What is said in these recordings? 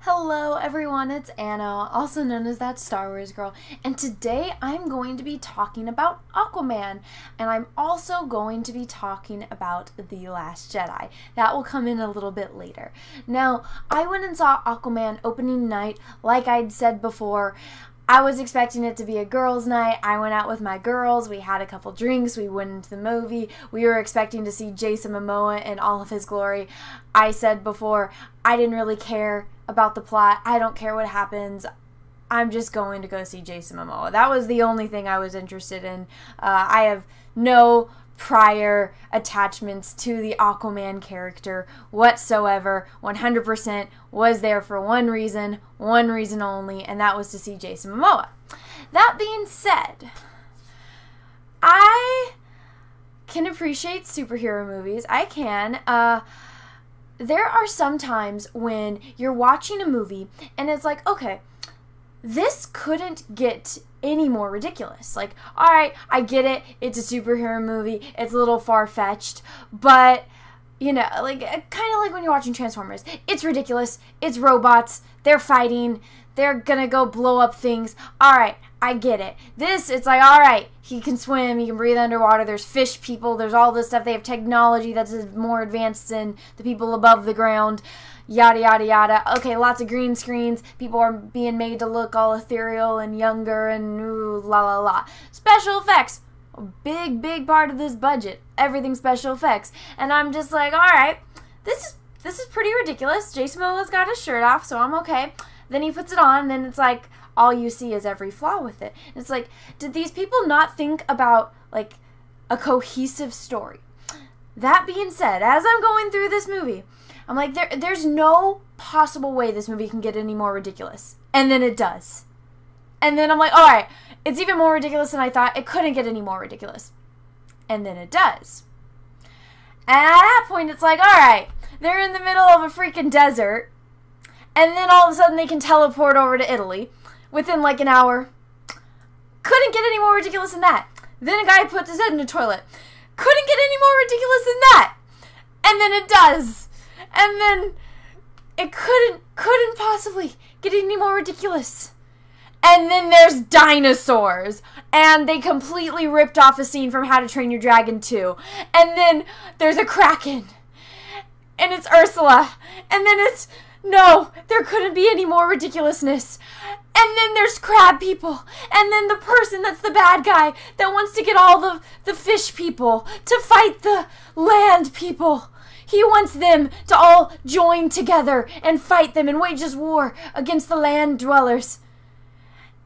Hello everyone, it's Anna, also known as That Star Wars Girl, and today I'm going to be talking about Aquaman, and I'm also going to be talking about The Last Jedi. That will come in a little bit later. Now, I went and saw Aquaman opening night, like I'd said before. I was expecting it to be a girls' night. I went out with my girls, we had a couple drinks, we went into the movie, we were expecting to see Jason Momoa in all of his glory. I said before, I didn't really care about the plot. I don't care what happens. I'm just going to go see Jason Momoa. That was the only thing I was interested in. I have no prior attachments to the Aquaman character whatsoever. 100% was there for one reason only, and that was to see Jason Momoa. That being said, I can appreciate superhero movies. I can. There are some times when you're watching a movie and it's like, okay, this couldn't get any more ridiculous. Like, alright, I get it, it's a superhero movie, it's a little far-fetched, but, you know, like, kind of like when you're watching Transformers. It's ridiculous, it's robots, they're fighting, they're gonna go blow up things. Alright, I get it. This, it's like, alright, he can swim, he can breathe underwater, there's fish people, there's all this stuff, they have technology that's more advanced than the people above the ground, yada yada yada. Okay, lots of green screens, people are being made to look all ethereal and younger and ooh, la la la. Special effects, a big part of this budget, everything special effects. And I'm just like, alright, this is pretty ridiculous. Jason Momoa's got his shirt off, so I'm okay. Then he puts it on, and then it's like, all you see is every flaw with it. It's like, did these people not think about, like, a cohesive story? That being said, as I'm going through this movie, I'm like, there's no possible way this movie can get any more ridiculous. And then it does. And then I'm like, alright, it's even more ridiculous than I thought. It couldn't get any more ridiculous. And then it does. And at that point, it's like, alright, they're in the middle of a freaking desert, and then all of a sudden they can teleport over to Italy within like an hour. Couldn't get any more ridiculous than that. Then a guy puts his head in a toilet. Couldn't get any more ridiculous than that. And then it does. And then it couldn't possibly get any more ridiculous. And then there's dinosaurs. And they completely ripped off a scene from How to Train Your Dragon 2. And then there's a Kraken. And it's Ursula. And then it's... No, there couldn't be any more ridiculousness. And then there's crab people. And then the person that's the bad guy that wants to get all the fish people to fight the land people. He wants them to all join together and fight them and wage this war against the land dwellers.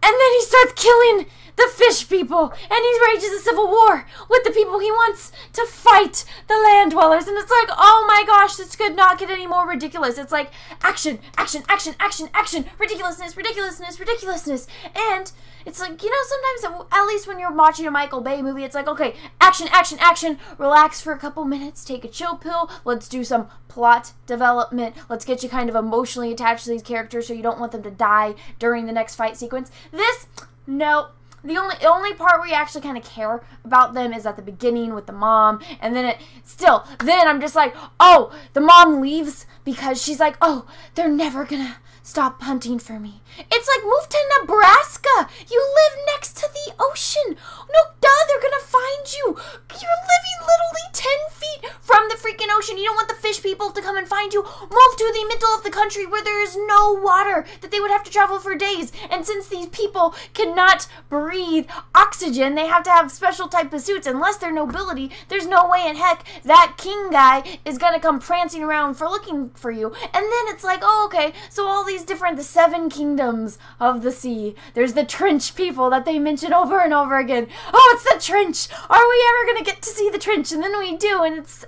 And then he starts killing the fish people, and he rages a civil war with the people he wants to fight the land dwellers. And it's like, oh my gosh, this could not get any more ridiculous. It's like action, action, action, action, action, ridiculousness, ridiculousness, ridiculousness. And it's like, you know, sometimes, at least when you're watching a Michael Bay movie, it's like, okay, action, action, action, relax for a couple minutes, take a chill pill, let's do some plot development, let's get you kind of emotionally attached to these characters so you don't want them to die during the next fight sequence. This, no. The only part where you actually kind of care about them is at the beginning with the mom, and then then I'm just like, oh, the mom leaves because she's like, oh, they're never gonna stop hunting for me. It's like, move to Nebraska. You live next to the ocean. No, duh, they're gonna find you. You're living literally 10 feet from the freaking ocean. You don't want the fish people to come and find you. Move to the middle of the country where there is no water, that they would have to travel for days. And since these people cannot breathe oxygen, they have to have special type of suits. Unless they're nobility, there's no way in heck that king guy is gonna come prancing around for looking for you. And then it's like, oh, okay, so all these different, the 7 kingdoms of the sea. There's the trench people that they mention over and over again. Oh, it's the trench. Are we ever going to get to see the trench? And then we do, and it's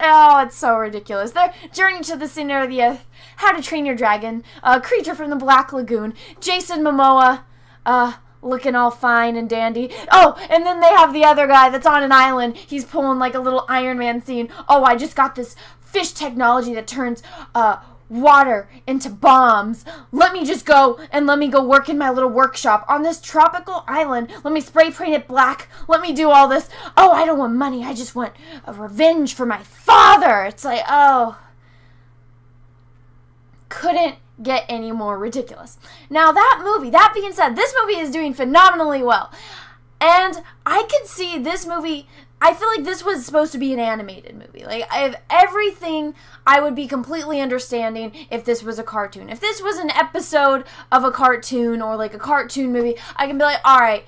so ridiculous. They're Journey to the Center of the Earth, How to Train Your Dragon, Creature from the Black Lagoon, Jason Momoa, looking all fine and dandy. Oh, and then they have the other guy that's on an island. He's pulling like a little Iron Man scene. Oh, I just got this fish technology that turns, water into bombs. Let me just go and let me go work in my little workshop on this tropical island. Let me spray paint it black. Let me do all this. Oh, I don't want money. I just want a revenge for my father. It's like, oh. Couldn't get any more ridiculous. Now that being said, this movie is doing phenomenally well. And I could see this movie, I feel like this was supposed to be an animated movie. Like, everything I would be completely understanding if this was a cartoon. If this was an episode of a cartoon or like a cartoon movie, I can be like, alright,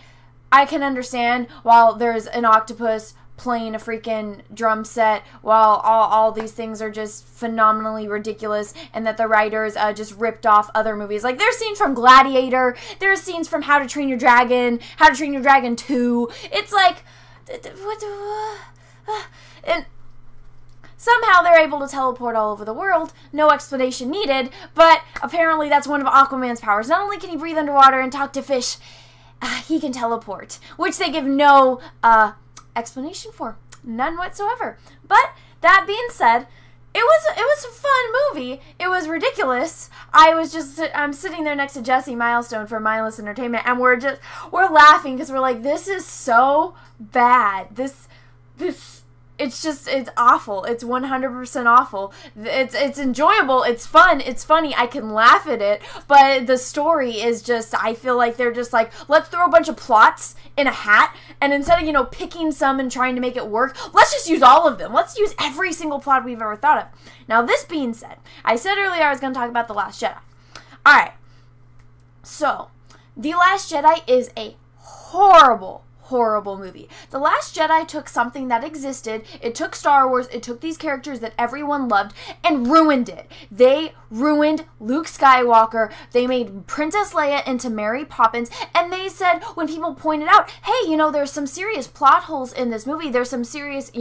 I can understand while there's an octopus playing a freaking drum set while all these things are just phenomenally ridiculous and that the writers just ripped off other movies. Like, there's scenes from Gladiator, there's scenes from How to Train Your Dragon, How to Train Your Dragon 2. It's like, and somehow they're able to teleport all over the world, no explanation needed, but apparently that's one of Aquaman's powers. Not only can he breathe underwater and talk to fish, he can teleport, which they give no explanation for. None whatsoever. But that being said, it was a fun movie. It was ridiculous. I'm sitting there next to Jessi, Milestone from Mindless Entertainment, and we're laughing because we're like, this is so bad. It's awful. It's 100% awful. It's enjoyable. It's fun. It's funny. I can laugh at it. But the story is just, I feel like they're just like, let's throw a bunch of plots in a hat. And instead of, picking some and trying to make it work, let's just use all of them. Let's use every single plot we've ever thought of. Now, this being said, I said earlier I was going to talk about The Last Jedi. Alright. So, The Last Jedi is a horrible movie. The Last Jedi took something that existed, it took Star Wars, it took these characters that everyone loved, and ruined it. They ruined Luke Skywalker, they made Princess Leia into Mary Poppins, and they said, when people pointed out, hey, there's some serious plot holes in this movie, there's some serious,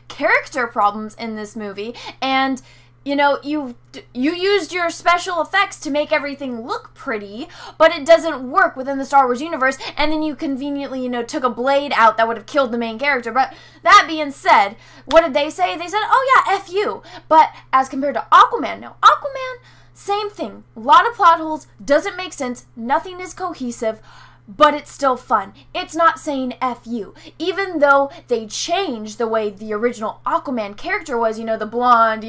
character problems in this movie, and you used your special effects to make everything look pretty, but it doesn't work within the Star Wars universe, and then you conveniently, took a blade out that would have killed the main character. But that being said, what did they say? They said, oh yeah, F you. But as compared to Aquaman, now, Aquaman, same thing. A lot of plot holes, doesn't make sense, nothing is cohesive, but it's still fun. It's not saying F you. Even though they changed the way the original Aquaman character was, the blonde,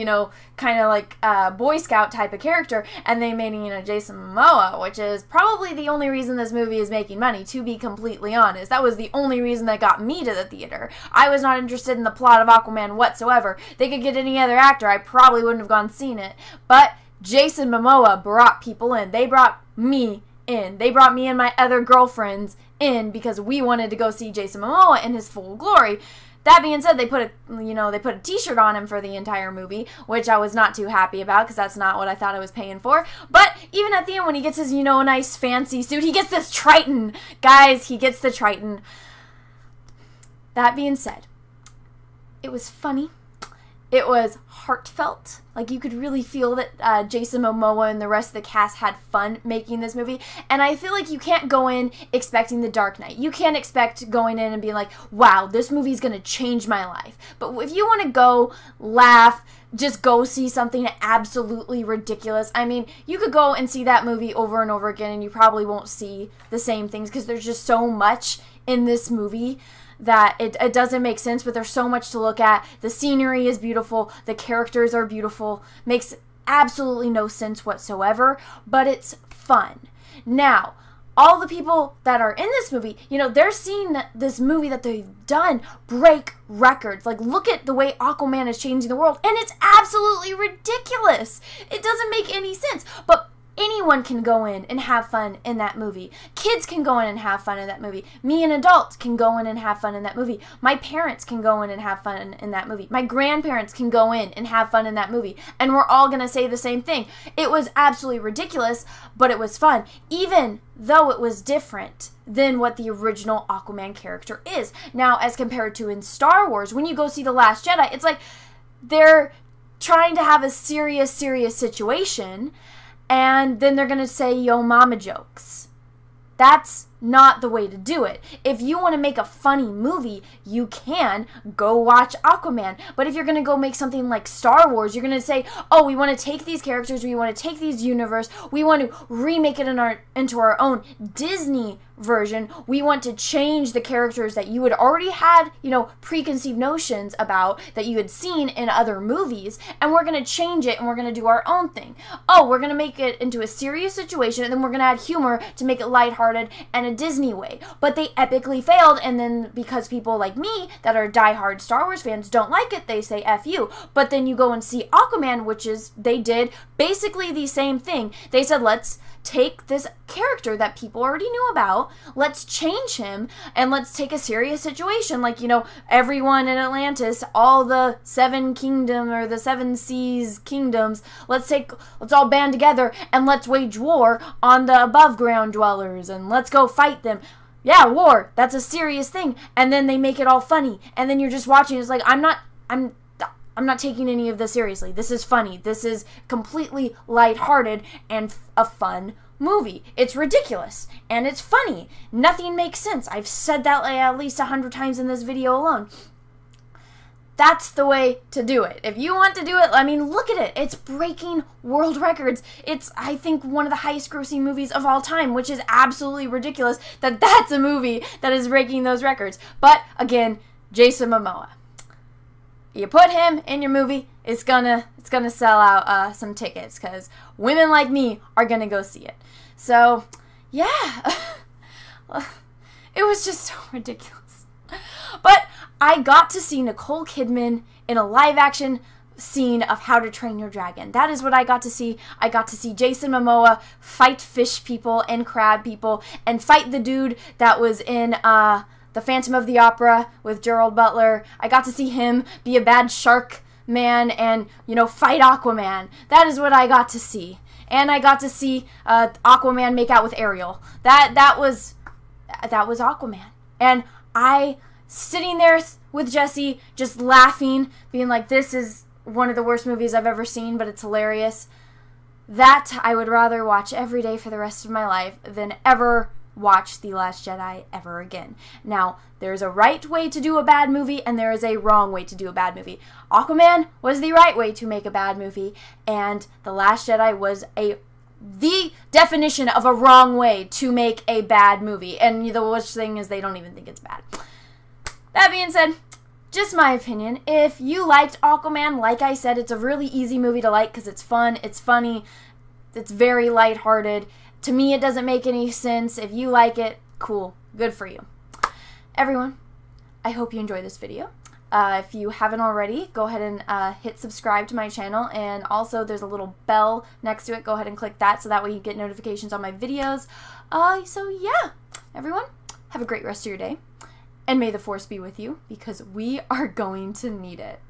kind of like Boy Scout type of character, and they made, Jason Momoa, which is probably the only reason this movie is making money, to be completely honest. That was the only reason that got me to the theater. I was not interested in the plot of Aquaman whatsoever. They could get any other actor, I probably wouldn't have gone and seen it. But Jason Momoa brought people in. They brought me in. They brought me and my other girlfriends in because we wanted to go see Jason Momoa in his full glory. That being said, they put a t-shirt on him for the entire movie, which I was not too happy about because that's not what I thought I was paying for. But even at the end when he gets his, nice fancy suit, he gets this Triton. Guys, he gets the Triton. That being said, it was funny. It was heartfelt. Like, you could really feel that Jason Momoa and the rest of the cast had fun making this movie. And I feel like you can't go in expecting The Dark Knight. You can't expect going in and being like, wow, this movie's going to change my life. But if you want to go laugh, just go see something absolutely ridiculous. I mean, you could go and see that movie over and over again and you probably won't see the same things because there's just so much in this movie that it doesn't make sense, but there's so much to look at. The scenery is beautiful, the characters are beautiful, makes absolutely no sense whatsoever, but it's fun. Now, all the people that are in this movie, they're seeing this movie that they've done break records. Like, look at the way Aquaman is changing the world, and it's absolutely ridiculous. It doesn't make any sense, but anyone can go in and have fun in that movie. Kids can go in and have fun in that movie. Me, an adult, can go in and have fun in that movie. My parents can go in and have fun in that movie. My grandparents can go in and have fun in that movie. And we're all going to say the same thing. It was absolutely ridiculous, but it was fun, even though it was different than what the original Aquaman character is. Now, as compared to in Star Wars, when you go see The Last Jedi, it's like they're trying to have a serious situation, and then they're going to say yo mama jokes. That's not the way to do it. If you want to make a funny movie, you can go watch Aquaman. But if you're going to go make something like Star Wars, you're going to say, oh, we want to take these characters, we want to take these universe, we want to remake it into our own Disney version. We want to change the characters that you had already had, you know, preconceived notions about that you had seen in other movies, and we're going to change it and we're going to do our own thing. Oh, we're going to make it into a serious situation and then we're going to add humor to make it lighthearted and a Disney way. But they epically failed, and then because people like me that are diehard Star Wars fans don't like it, they say F you. But then you go and see Aquaman, which is, they did basically the same thing. They said, let's take this character that people already knew about, let's change him, and let's take a serious situation, like, you know, everyone in Atlantis, all the seven seas kingdoms, let's all band together and let's wage war on the above ground dwellers and let's go fight them. Yeah, war, that's a serious thing. And then they make it all funny, and then you're just watching, it's like, I'm not taking any of this seriously. This is funny. This is completely lighthearted and a fun movie. It's ridiculous and it's funny. Nothing makes sense. I've said that like at least 100 times in this video alone. That's the way to do it. If you want to do it, I mean, look at it. It's breaking world records. It's, I think, one of the highest grossing movies of all time, which is absolutely ridiculous that that's a movie that is breaking those records. But again, Jason Momoa. You put him in your movie, it's gonna sell out some tickets, because women like me are gonna go see it. So, yeah. It was just so ridiculous. But I got to see Nicole Kidman in a live action scene of How to Train Your Dragon. That is what I got to see. I got to see Jason Momoa fight fish people and crab people, and fight the dude that was in The Phantom of the Opera with Gerald Butler. I got to see him be a bad shark man and, you know, fight Aquaman. That is what I got to see. And I got to see Aquaman make out with Ariel. That was Aquaman. And I, sitting there with Jessi, just laughing, being like, this is one of the worst movies I've ever seen, but it's hilarious. That I would rather watch every day for the rest of my life than ever watch The Last Jedi ever again. Now, there's a right way to do a bad movie, and there is a wrong way to do a bad movie. Aquaman was the right way to make a bad movie, and The Last Jedi was the definition of a wrong way to make a bad movie. And the worst thing is they don't even think it's bad. That being said, just my opinion. If you liked Aquaman, like I said, it's a really easy movie to like because it's fun, it's funny, it's very lighthearted. To me, it doesn't make any sense. If you like it, cool. Good for you. Everyone, I hope you enjoy this video. If you haven't already, go ahead and hit subscribe to my channel. And also, there's a little bell next to it. Go ahead and click that so that way you get notifications on my videos. So yeah, everyone, have a great rest of your day. And may the Force be with you, because we are going to need it.